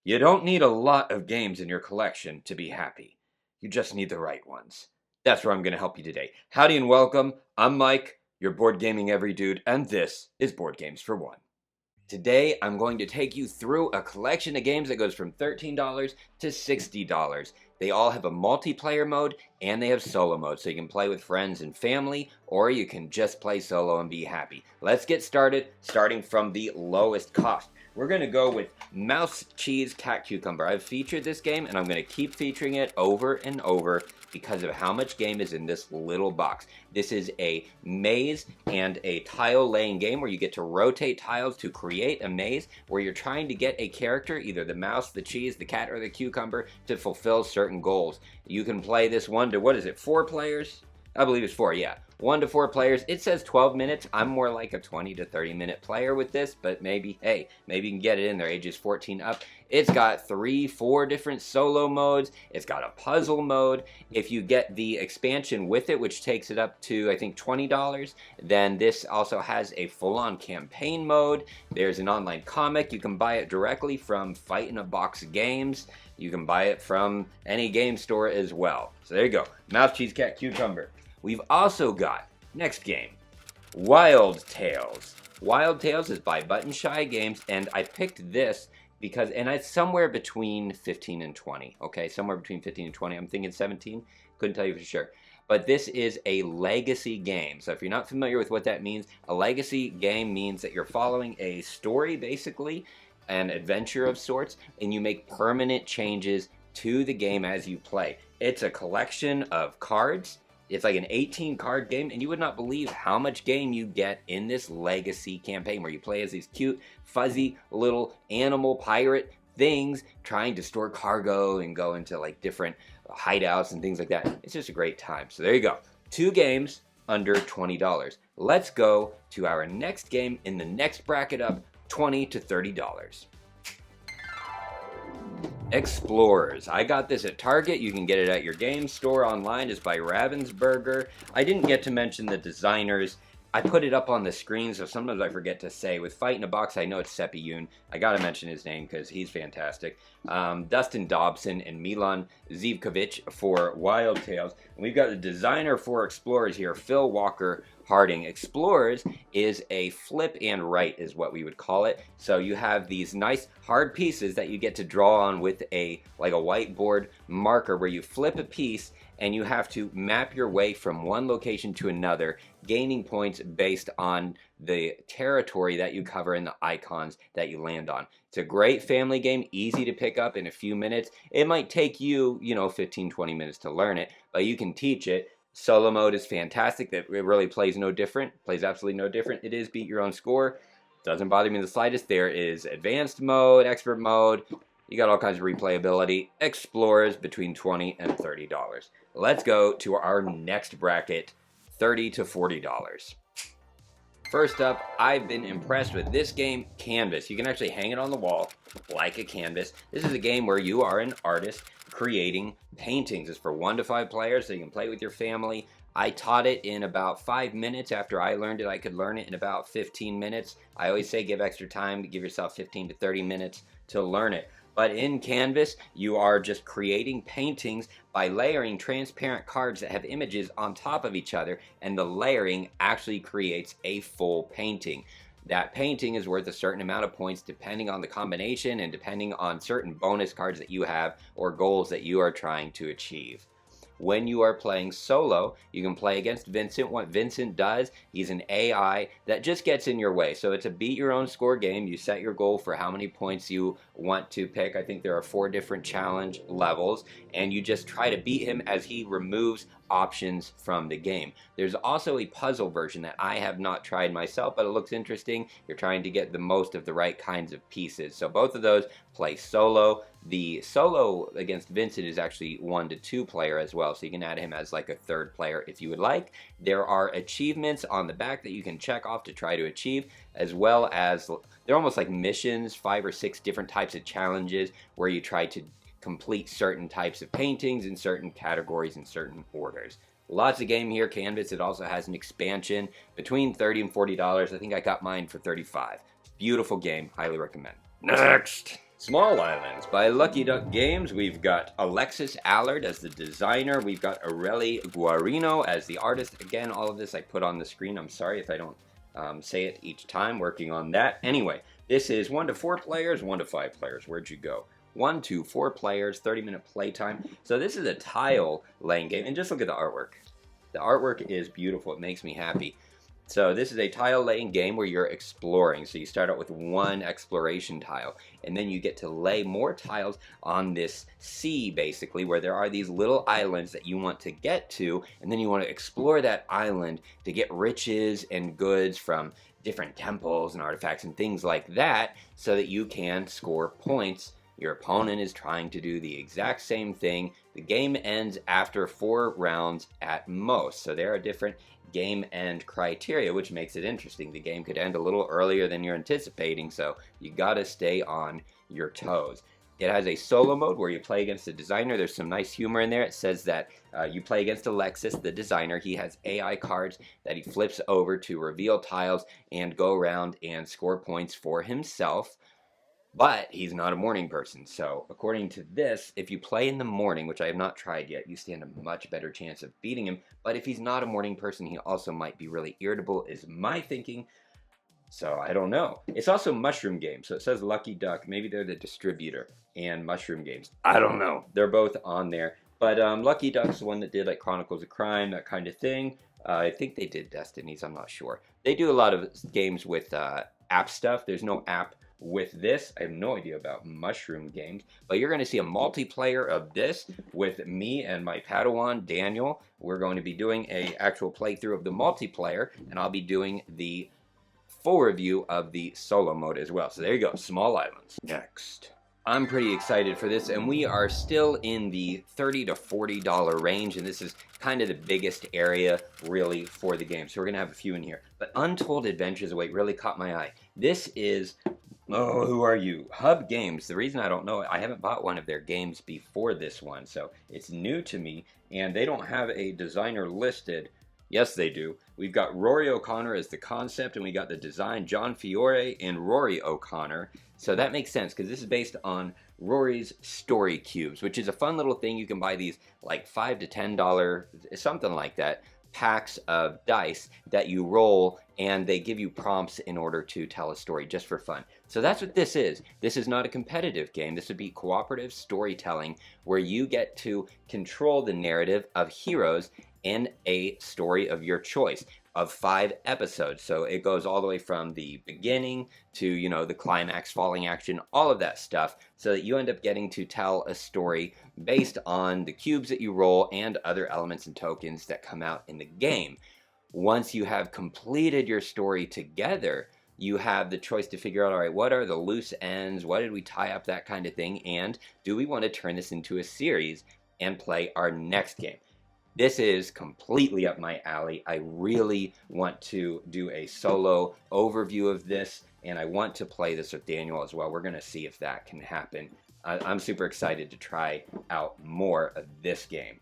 You don't need a lot of games in your collection to be happy. You just need the right ones. That's where I'm going to help you today. Howdy and welcome. I'm Mike, your board gaming every dude, and this is Board Games for One. Today, I'm going to take you through a collection of games that goes from $13 to $60. They all have a multiplayer mode and they have solo mode, so you can play with friends and family, or you can just play solo and be happy. Let's get started, starting from the lowest cost. We're going to go with Mouse, Cheese, Cat, Cucumber. I've featured this game, and I'm going to keep featuring it over and over because of how much game is in this little box. This is a maze and a tile laying game where you get to rotate tiles to create a maze where you're trying to get a character, either the mouse, the cheese, the cat, or the cucumber, to fulfill certain goals. You can play this 1 to, what is it, 4 players? I believe it's 4, yeah. 1 to 4 players. It says 12 minutes. I'm more like a 20 to 30 minute player with this, but maybe, hey, maybe you can get it in there, ages 14 up. It's got 4 different solo modes. It's got a puzzle mode. If you get the expansion with it, which takes it up to, I think, $20, then this also has a full-on campaign mode. There's an online comic. You can buy it directly from Fight in a Box Games. You can buy it from any game store as well. So there you go. Mouse, Cheese, Cat, Cucumber. We've also got, next game, Wild Tales. Wild Tales is by Button Shy Games, and I picked this because, and it's somewhere between 15 and 20, okay? Somewhere between 15 and 20. I'm thinking 17. Couldn't tell you for sure. But this is a legacy game. So if you're not familiar with what that means, a legacy game means that you're following a story, basically, an adventure of sorts, and you make permanent changes to the game as you play. It's a collection of cards. It's like an 18 card game, and you would not believe how much game you get in this legacy campaign where you play as these cute, fuzzy little animal pirate things trying to store cargo and go into like different hideouts and things like that. It's just a great time. So there you go. 2 games under $20. Let's go to our next game in the next bracket up, $20 to $30. Explorers. I got this at Target. You can get it at your game store online. It's by Ravensburger. I didn't get to mention the designers. I put it up on the screen, so sometimes I forget to say. With Fight in a Box, I know it's Seppi Yoon. I gotta mention his name because he's fantastic. Dustin Dobson and Milan Zivkovic for Wild Tales. And we've got the designer for Explorers here, Phil Walker Harding. Explorers is a flip and write is what we would call it. So you have these nice hard pieces that you get to draw on with a whiteboard marker where you flip a piece and you have to map your way from one location to another, gaining points based on the territory that you cover and the icons that you land on. It's a great family game, easy to pick up in a few minutes. It might take you, 15, 20 minutes to learn it, but you can teach it. Solo mode is fantastic. It really plays no different. Plays absolutely no different. It is beat your own score. Doesn't bother me in the slightest. There is advanced mode, expert mode. You got all kinds of replayability. Explorers between $20 and $30. Let's go to our next bracket, $30 to $40. First up, I've been impressed with this game, Canvas. You can actually hang it on the wall like a canvas. This is a game where you are an artist creating paintings. It's for 1 to 5 players, so you can play with your family. I taught it in about 5 minutes. After I learned it, I could learn it in about 15 minutes. I always say give extra time, give yourself 15 to 30 minutes to learn it. But in Canvas, you are just creating paintings by layering transparent cards that have images on top of each other, and the layering actually creates a full painting. That painting is worth a certain amount of points depending on the combination and depending on certain bonus cards that you have or goals that you are trying to achieve. When you are playing solo, you can play against Vincent. What Vincent does, he's an AI that just gets in your way. So it's a beat your own score game. You set your goal for how many points you want to pick. I think there are 4 different challenge levels, and you just try to beat him as he removes options from the game. There's also a puzzle version that I have not tried myself, but it looks interesting. You're trying to get the most of the right kinds of pieces. So both of those play solo. The solo against Vincent is actually 1 to 2 player as well, so you can add him as like a 3rd player if you would like. There are achievements on the back that you can check off to try to achieve, as well as they're almost like missions, 5 or 6 different types of challenges where you try to complete certain types of paintings in certain categories in certain orders. Lots of game here, Canvas. It also has an expansion between $30 and $40. I think I got mine for $35. Beautiful game, highly recommend. Next! Small Islands by Lucky Duck Games. We've got Alexis Allard as the designer. We've got Aureli Guarino as the artist. Again, all of this I put on the screen. I'm sorry if I don't say it each time, working on that. Anyway, this is 1 to 4 players, 1 to 5 players. Where'd you go? 1 to 4 players, 30-minute playtime. So this is a tile laying game, and just look at the artwork. The artwork is beautiful. It makes me happy. So this is a tile laying game where you're exploring. So you start out with 1 exploration tile, and then you get to lay more tiles on this sea, basically, where there are these little islands that you want to get to, and then you want to explore that island to get riches and goods from different temples and artifacts and things like that, so that you can score points. Your opponent is trying to do the exact same thing. The game ends after 4 rounds at most. So there are different game end criteria, which makes it interesting. The game could end a little earlier than you're anticipating, so you gotta stay on your toes. It has a solo mode where you play against the designer. There's some nice humor in there. It says that you play against Alexis, the designer. He has AI cards that he flips over to reveal tiles and go around and score points for himself. But he's not a morning person, so according to this, if you play in the morning, which I have not tried yet, you stand a much better chance of beating him. But if he's not a morning person, he also might be really irritable, is my thinking. So I don't know. It's also Mushroom Games, so it says Lucky Duck. Maybe they're the distributor, and Mushroom Games. I don't know. They're both on there. But Lucky Duck's the one that did like Chronicles of Crime, that kind of thing. I think they did Destinies, I'm not sure. They do a lot of games with app stuff. There's no app with this. I have no idea about Mushroom Games, but you're going to see a multiplayer of this with me and my Padawan Daniel. We're going to be doing a actual playthrough of the multiplayer, and I'll be doing the full review of the solo mode as well. So there you go, Small Islands. Next. I'm pretty excited for this, and we are still in the $30 to $40 range, and this is kind of the biggest area really for the game. So we're gonna have a few in here. But Untold Adventures Await really caught my eye. This is, oh, who are you? Hub Games. The reason I don't know it, I haven't bought one of their games before this one, so it's new to me, and they don't have a designer listed. Yes, they do. We've got Rory O'Connor as the concept, and we got the design, John Fiore and Rory O'Connor. So that makes sense, because this is based on Rory's Story Cubes, which is a fun little thing. You can buy these like $5 to $10, something like that, packs of dice that you roll, and they give you prompts in order to tell a story just for fun. So that's what this is. This is not a competitive game. This would be cooperative storytelling, where you get to control the narrative of heroes in a story of your choice of 5 episodes. So it goes all the way from the beginning to, you know, the climax, falling action, all of that stuff, so that you end up getting to tell a story based on the cubes that you roll and other elements and tokens that come out in the game. Once you have completed your story together, you have the choice to figure out, all right, what are the loose ends? What did we tie up? That kind of thing. And do we want to turn this into a series and play our next game? This is completely up my alley. I really want to do a solo overview of this, and I want to play this with Daniel as well. We're going to see if that can happen. I'm super excited to try out more of this game.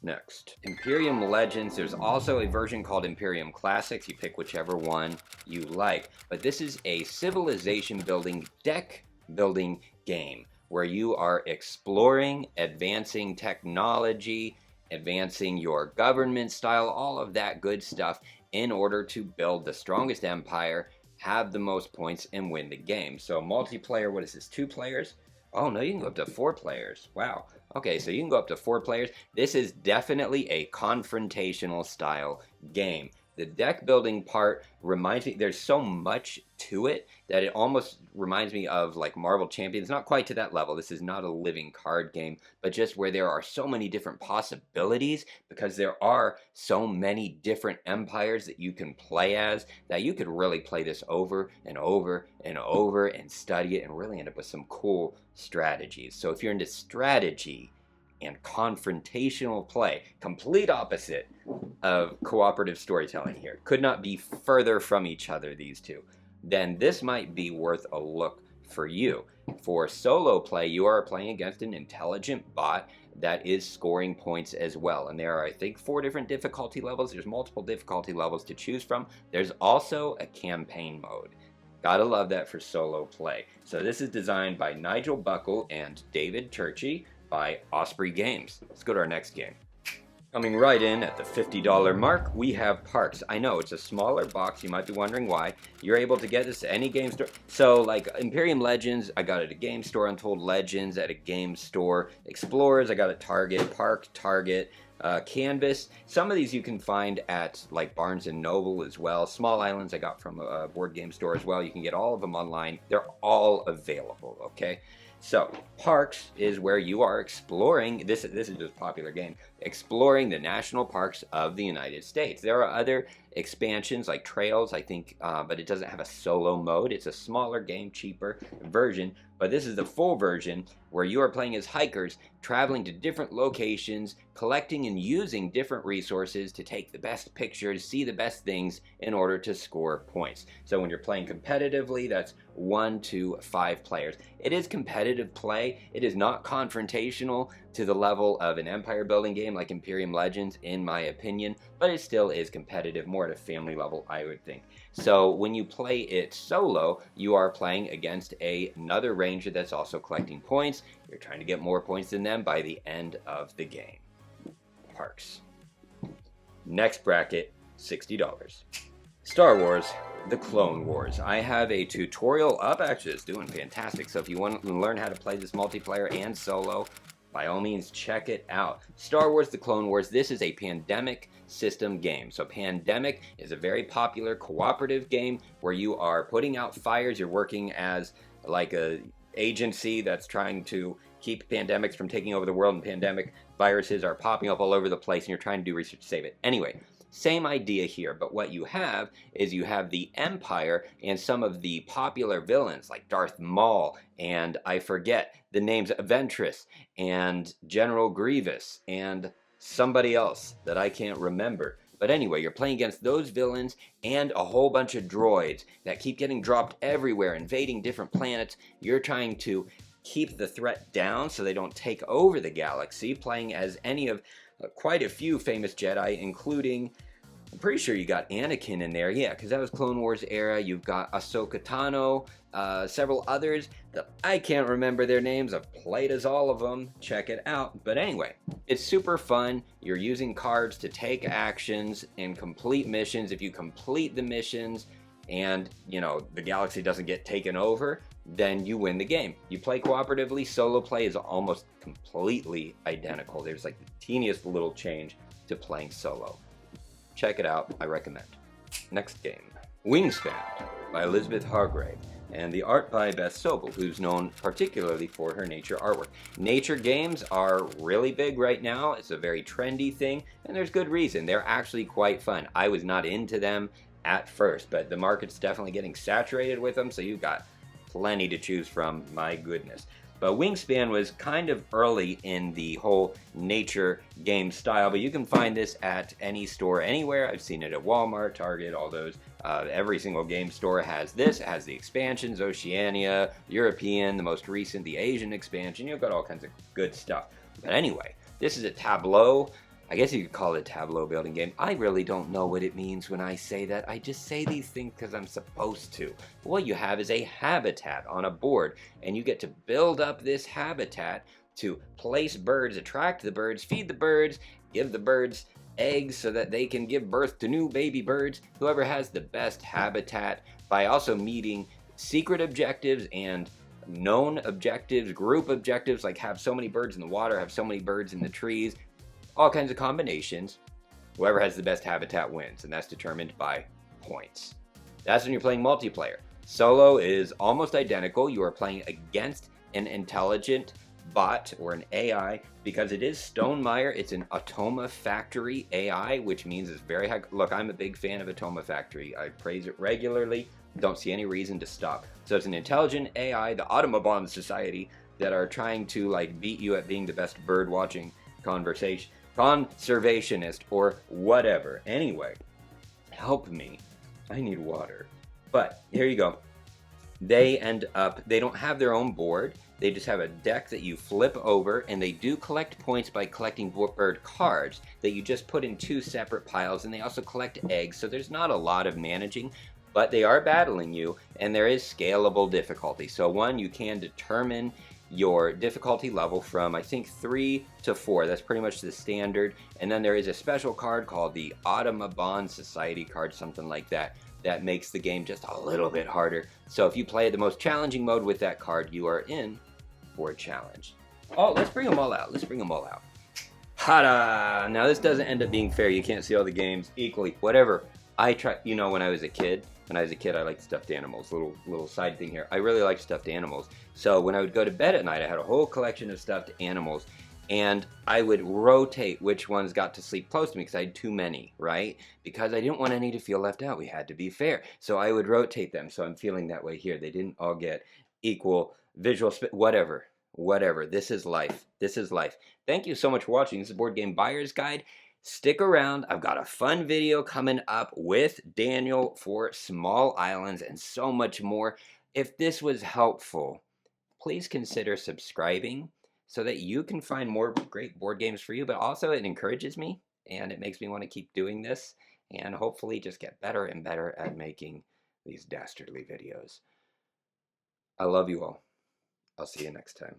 Next, Imperium Legends. There's also a version called Imperium Classics. You pick whichever one you like. But this is a civilization building, deck building game where you are exploring, advancing technology, advancing your government style, all of that good stuff in order to build the strongest empire, have the most points, and win the game. So multiplayer, what is this, 2 players? Oh no, you can go up to 4 players. Wow. Okay, so you can go up to 4 players. This is definitely a confrontational style game. The deck building part reminds me, there's so much to it that it almost reminds me of like Marvel Champions. Not quite to that level. This is not a living card game, but just where there are so many different possibilities, because there are so many different empires that you can play as, that you could really play this over and over and over and study it and really end up with some cool strategies. So if you're into strategy and confrontational play, complete opposite of cooperative storytelling here, could not be further from each other, these two, then this might be worth a look for you. For solo play, you are playing against an intelligent bot that is scoring points as well. And there are, I think, 4 different difficulty levels. There's multiple difficulty levels to choose from. There's also a campaign mode. Gotta love that for solo play. So this is designed by Nigel Buckle and David Turchi by Osprey Games. Let's go to our next game. Coming right in at the $50 mark, we have Parks. I know, it's a smaller box. You might be wondering why. You're able to get this at any game store. So, like Imperium Legends, I got it at a game store. Untold Legends at a game store. Explorers, I got at Target. Park, Target. Canvas. Some of these you can find at like Barnes & Noble as well. Small Islands I got from a board game store as well. You can get all of them online. They're all available, okay? So, Parks is where you are exploring, this is just a popular game, exploring the national parks of the United States. There are other expansions like Trails, I think, but it doesn't have a solo mode. It's a smaller game, cheaper version, but this is the full version where you are playing as hikers, traveling to different locations, collecting and using different resources to take the best pictures, see the best things in order to score points. So when you're playing competitively, that's 1 to 5 players. It is competitive play. It is not confrontational to the level of an empire building game like Imperium Legends, in my opinion, but it still is competitive, more at a family level, I would think. So when you play it solo, you are playing against another ranger that's also collecting points. You're trying to get more points than them by the end of the game. Parks. Next bracket, $60. Star Wars, The Clone Wars. I have a tutorial up, actually it's doing fantastic, so if you want to learn how to play this multiplayer and solo, by all means check it out. Star Wars, The Clone Wars, this is a pandemic system game. So Pandemic is a very popular cooperative game where you are putting out fires, you're working as like a agency that's trying to keep pandemics from taking over the world, and pandemic viruses are popping up all over the place and you're trying to do research to save it. Anyway, same idea here, but what you have is you have the Empire and some of the popular villains like Darth Maul and I forget the names, Ventress and General Grievous and somebody else that I can't remember. But anyway, you're playing against those villains and a whole bunch of droids that keep getting dropped everywhere, invading different planets. You're trying to keep the threat down so they don't take over the galaxy, playing as any of quite a few famous Jedi, including, I'm pretty sure you got Anakin in there, yeah, because that was Clone Wars era. You've got Ahsoka Tano, several others that I can't remember their names. I've played as all of them. Check it out. But anyway, it's super fun. You're using cards to take actions and complete missions. If you complete the missions and, you know, the galaxy doesn't get taken over, then you win the game. You play cooperatively. Solo play is almost completely identical. There's like the teeniest little change to playing solo. Check it out, I recommend. Next game, Wingspan by Elizabeth Hargrave, and the art by Beth Sobel, who's known particularly for her nature artwork. Nature games are really big right now. It's a very trendy thing, and there's good reason. They're actually quite fun. I was not into them at first, but the market's definitely getting saturated with them, so you've got plenty to choose from, my goodness. But Wingspan was kind of early in the whole nature game style, but you can find this at any store anywhere. I've seen it at Walmart, Target, all those. Every single game store has this. It has the expansions, Oceania, European, the most recent, the Asian expansion. You've got all kinds of good stuff. But anyway, this is a tableau. I guess you could call it a tableau building game. I really don't know what it means when I say that. I just say these things because I'm supposed to. What you have is a habitat on a board, and you get to build up this habitat to place birds, attract the birds, feed the birds, give the birds eggs so that they can give birth to new baby birds. Whoever has the best habitat, by also meeting secret objectives and known objectives, group objectives, like have so many birds in the water, have so many birds in the trees, all kinds of combinations. Whoever has the best habitat wins, and that's determined by points. That's when you're playing multiplayer. Solo is almost identical. You are playing against an intelligent bot or an AI because it is Stonemaier. It's an Automa Factory AI, which means it's very high. Look, I'm a big fan of Automa Factory. I praise it regularly. Don't see any reason to stop. So it's an intelligent AI, the Automobon Society, that are trying to like beat you at being the best bird watching conservationist or whatever. Anyway, help me. I need water. But here you go. They don't have their own board. They just have a deck that you flip over, and they do collect points by collecting bird cards that you just put in 2 separate piles, and they also collect eggs, so there's not a lot of managing. but they are battling you, and there is scalable difficulty. So one, you can determine your difficulty level from, I think, 3 to 4. That's pretty much the standard. And then there is a special card called the Audubon Society card, something like that, that makes the game just a little bit harder. So if you play the most challenging mode with that card, you are in for a challenge. Oh, let's bring them all out. Let's bring them all out. Ta-da! Now this doesn't end up being fair. You can't see all the games equally. Whatever. I try, you know, when I was a kid, I liked stuffed animals. Little side thing here. I really liked stuffed animals. So when I would go to bed at night, I had a whole collection of stuffed animals, and I would rotate which ones got to sleep close to me because I had too many, right? Because I didn't want any to feel left out. We had to be fair. So I would rotate them. So I'm feeling that way here. They didn't all get equal visual, whatever. Whatever. This is life. This is life. Thank you so much for watching. This is Board Game Buyer's Guide. Stick around. I've got a fun video coming up with Daniel for Small Islands and so much more. If this was helpful, please consider subscribing so that you can find more great board games for you, but also it encourages me and it makes me want to keep doing this and hopefully just get better and better at making these dastardly videos. I love you all. I'll see you next time.